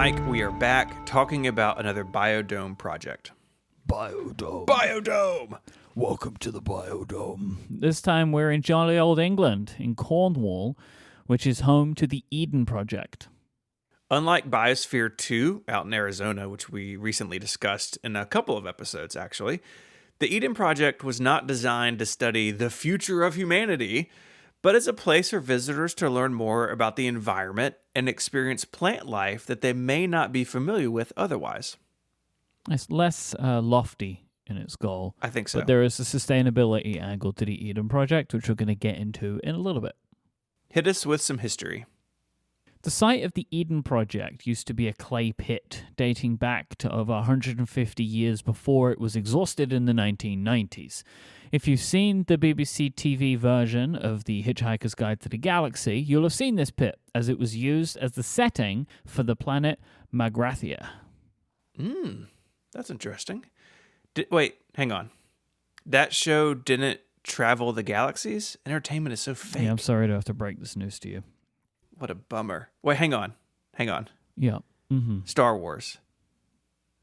Mike, we are back talking about another biodome project. Biodome. Biodome! Welcome to the Biodome. This time we're in jolly old England, in Cornwall, which is home to the Eden Project. Unlike Biosphere 2 out in Arizona, which we recently discussed in a couple of episodes actually, the Eden Project was not designed to study the future of humanity, but as a place for visitors to learn more about the environment and experience plant life that they may not be familiar with otherwise. It's less lofty in its goal. I think so. But there is a sustainability angle to the Eden Project, which we're going to get into in a little bit. Hit us with some history. The site of the Eden Project used to be a clay pit dating back to over 150 years before it was exhausted in the 1990s. If you've seen the BBC TV version of The Hitchhiker's Guide to the Galaxy, you'll have seen this pit as it was used as the setting for the planet Magrathia. That's interesting. Wait, hang on. That show didn't travel the galaxies? Entertainment is so fake. Yeah, I'm sorry to have to break this news to you. What a bummer. Wait, hang on. Yeah. Star Wars.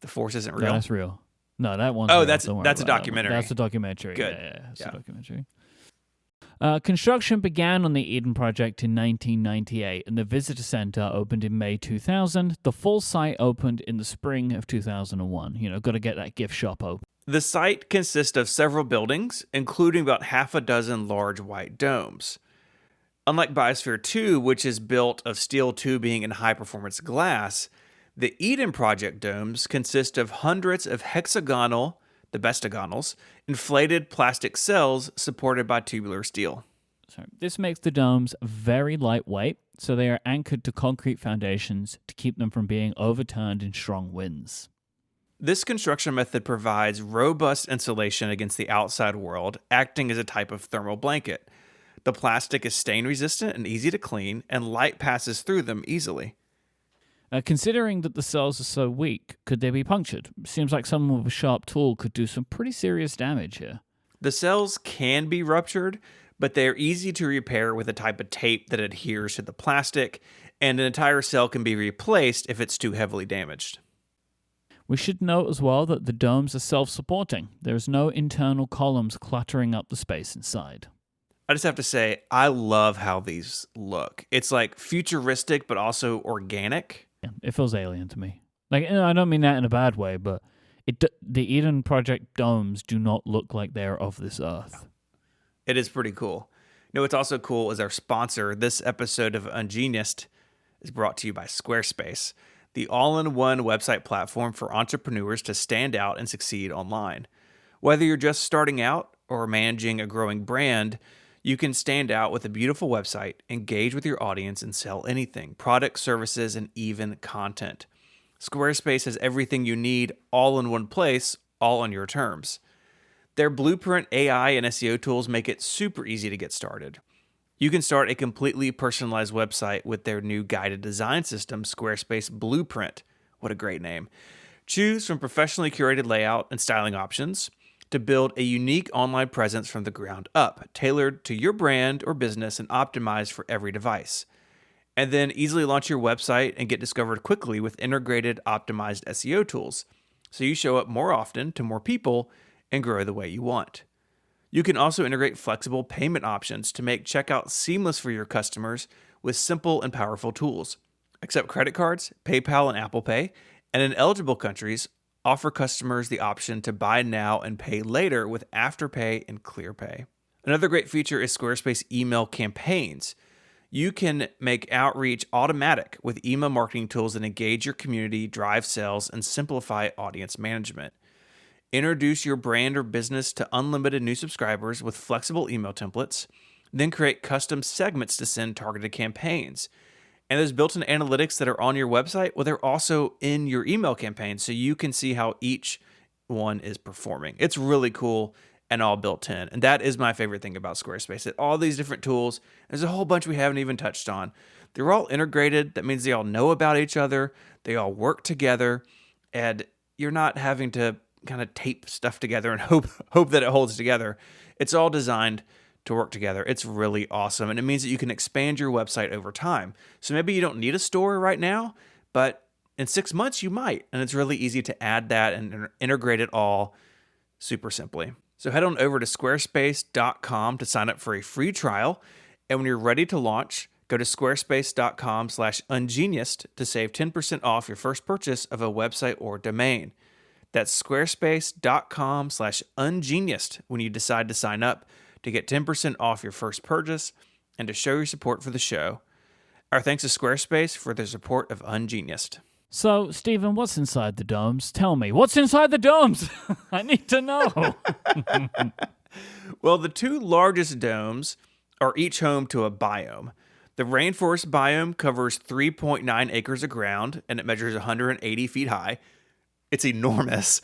The Force isn't real? Yeah, that's real. No, that one's Oh, real. that's Don't worry a about that one. documentary. That's a documentary. Good. Yeah, it's Yeah. a documentary. Construction began on the Eden Project in 1998, and the visitor center opened in May 2000. The full site opened in the spring of 2001. Got to get that gift shop open. The site consists of several buildings, including about half a dozen large white domes. Unlike Biosphere 2, which is built of steel tubing and high-performance glass, the Eden Project domes consist of hundreds of hexagonal, the bestagonals, inflated plastic cells supported by tubular steel. So this makes the domes very lightweight, so they are anchored to concrete foundations to keep them from being overturned in strong winds. This construction method provides robust insulation against the outside world, acting as a type of thermal blanket. The plastic is stain-resistant and easy to clean, and light passes through them easily. Considering that the cells are so weak, could they be punctured? Seems like someone with a sharp tool could do some pretty serious damage here. The cells can be ruptured, but they are easy to repair with a type of tape that adheres to the plastic, and an entire cell can be replaced if it's too heavily damaged. We should note as well that the domes are self-supporting. There's no internal columns cluttering up the space inside. I just have to say, I love how these look. It's like futuristic, but also organic. Yeah, it feels alien to me. I don't mean that in a bad way, but the Eden Project domes do not look like they're of this earth. It is pretty cool. What's also cool is our sponsor. This episode of Ungeniused is brought to you by Squarespace, the all-in-one website platform for entrepreneurs to stand out and succeed online. Whether you're just starting out or managing a growing brand, you can stand out with a beautiful website, engage with your audience, and sell anything, products, services, and even content. Squarespace has everything you need all in one place, all on your terms. Their Blueprint AI and SEO tools make it super easy to get started. You can start a completely personalized website with their new guided design system, Squarespace Blueprint. What a great name. Choose from professionally curated layout and styling options to build a unique online presence from the ground up, tailored to your brand or business and optimized for every device. And then easily launch your website and get discovered quickly with integrated, optimized SEO tools, so you show up more often to more people and grow the way you want. You can also integrate flexible payment options to make checkout seamless for your customers with simple and powerful tools. Accept credit cards, PayPal, and Apple Pay, and in eligible countries, offer customers the option to buy now and pay later with Afterpay and ClearPay. Another great feature is Squarespace email campaigns. You can make outreach automatic with email marketing tools that engage your community, drive sales, and simplify audience management. Introduce your brand or business to unlimited new subscribers with flexible email templates, then create custom segments to send targeted campaigns. And there's built-in analytics that are on your website, well, they're also in your email campaign, so you can see how each one is performing. It's really cool and all built in. And that is my favorite thing about Squarespace, that all these different tools, there's a whole bunch we haven't even touched on. They're all integrated. That means they all know about each other. They all work together, and you're not having to kind of tape stuff together and hope that it holds together. It's all designed to work together. It's really awesome. And it means that you can expand your website over time. So maybe you don't need a store right now, but In 6 months, you might, and it's really easy to add that and integrate it all super simply. So head on over to squarespace.com to sign up for a free trial, and when you're ready to launch, go to squarespace.com/ungeniused to save 10% off your first purchase of a website or domain. That's squarespace.com/ungeniused when you decide to sign up to get 10% off your first purchase and to show your support for the show. Our thanks to Squarespace for their support of Ungeniused. So, Stephen, what's inside the domes? Tell me, what's inside the domes? I need to know. Well, the two largest domes are each home to a biome. The rainforest biome covers 3.9 acres of ground, and it measures 180 feet high. It's enormous.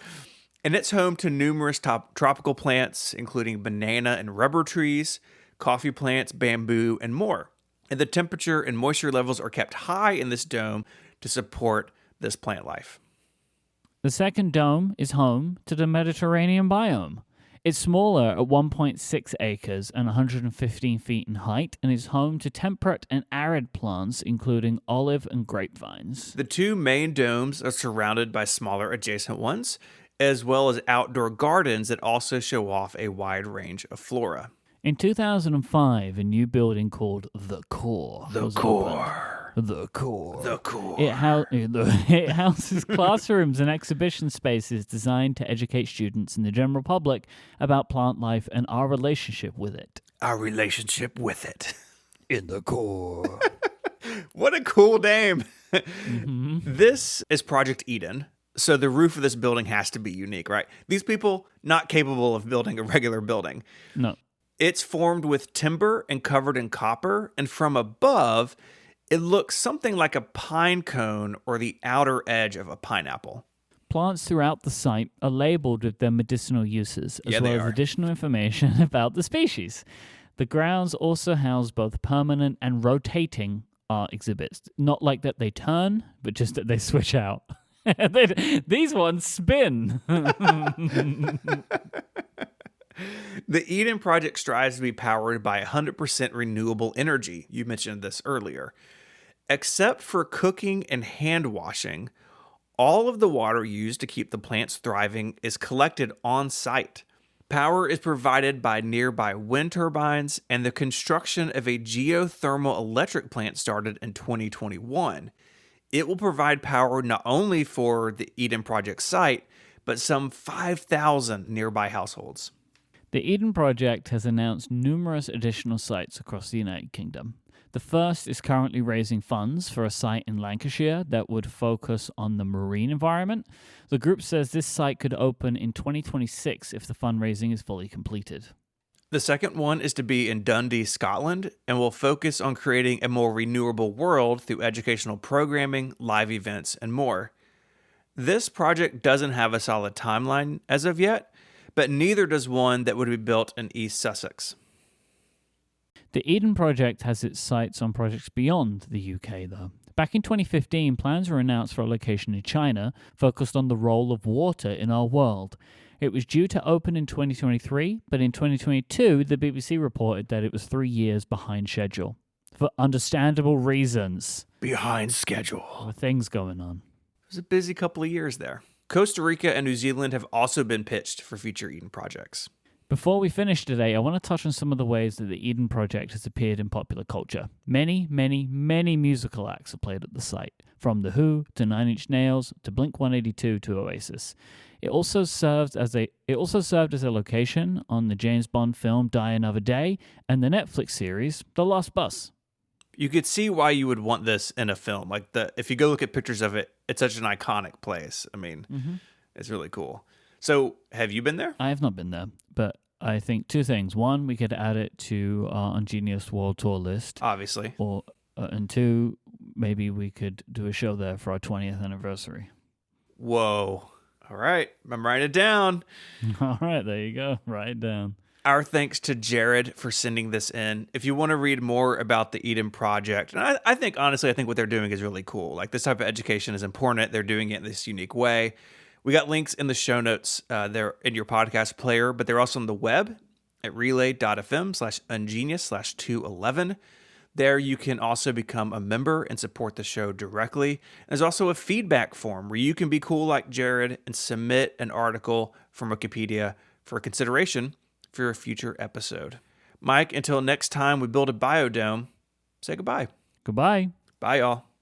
And it's home to numerous tropical plants, including banana and rubber trees, coffee plants, bamboo, and more. And the temperature and moisture levels are kept high in this dome to support this plant life. The second dome is home to the Mediterranean biome. It's smaller at 1.6 acres and 115 feet in height and is home to temperate and arid plants, including olive and grapevines. The two main domes are surrounded by smaller adjacent ones, as well as outdoor gardens that also show off a wide range of flora. In 2005, a new building called The Core was opened. The Core. The Core. It houses classrooms and exhibition spaces designed to educate students and the general public about plant life and our relationship with it. Our relationship with it. In the core. What a cool name. Mm-hmm. This is Project Eden. So the roof of this building has to be unique, right? These people not capable of building a regular building. No. It's formed with timber and covered in copper, and from above, it looks something like a pine cone or the outer edge of a pineapple. Plants throughout the site are labeled with their medicinal uses, as well as additional information about the species. The grounds also house both permanent and rotating art exhibits. Not like that they turn, but just that they switch out. These ones spin. The Eden Project strives to be powered by 100% renewable energy. You mentioned this earlier. Except for cooking and hand washing, all of the water used to keep the plants thriving is collected on site. Power is provided by nearby wind turbines, and the construction of a geothermal electric plant started in 2021. It will provide power not only for the Eden Project site, but some 5,000 nearby households. The Eden Project has announced numerous additional sites across the United Kingdom. The first is currently raising funds for a site in Lancashire that would focus on the marine environment. The group says this site could open in 2026 if the fundraising is fully completed. The second one is to be in Dundee, Scotland, and will focus on creating a more renewable world through educational programming, live events, and more. This project doesn't have a solid timeline as of yet, but neither does one that would be built in East Sussex. The Eden Project has its sights on projects beyond the UK, though. Back in 2015, plans were announced for a location in China focused on the role of water in our world. It was due to open in 2023, but in 2022, the BBC reported that it was 3 years behind schedule. For understandable reasons. Behind schedule. There were things going on. It was a busy couple of years there. Costa Rica and New Zealand have also been pitched for future Eden projects. Before we finish today, I want to touch on some of the ways that the Eden Project has appeared in popular culture. Many, many, many musical acts are played at the site, from The Who to Nine Inch Nails to Blink-182 to Oasis. It also served as a location on the James Bond film Die Another Day and the Netflix series The Last Bus. You could see why you would want this in a film. If you go look at pictures of it, it's such an iconic place. I mean, It's really cool. So, have you been there? I have not been there, but I think two things. One, we could add it to our Ungenius World Tour list. Obviously. And two, maybe we could do a show there for our 20th anniversary. Whoa. All right. I'm writing it down. All right, there you go. Write it down. Our thanks to Jared for sending this in. If you want to read more about the Eden Project, and I think what they're doing is really cool. Like, this type of education is important. They're doing it in this unique way. We got links in the show notes. They're in your podcast player, but they're also on the web at relay.fm/ungenius/211. There you can also become a member and support the show directly. There's also a feedback form where you can be cool like Jared and submit an article from Wikipedia for consideration for a future episode. Mike, until next time we build a biodome, say goodbye. Goodbye. Bye, y'all.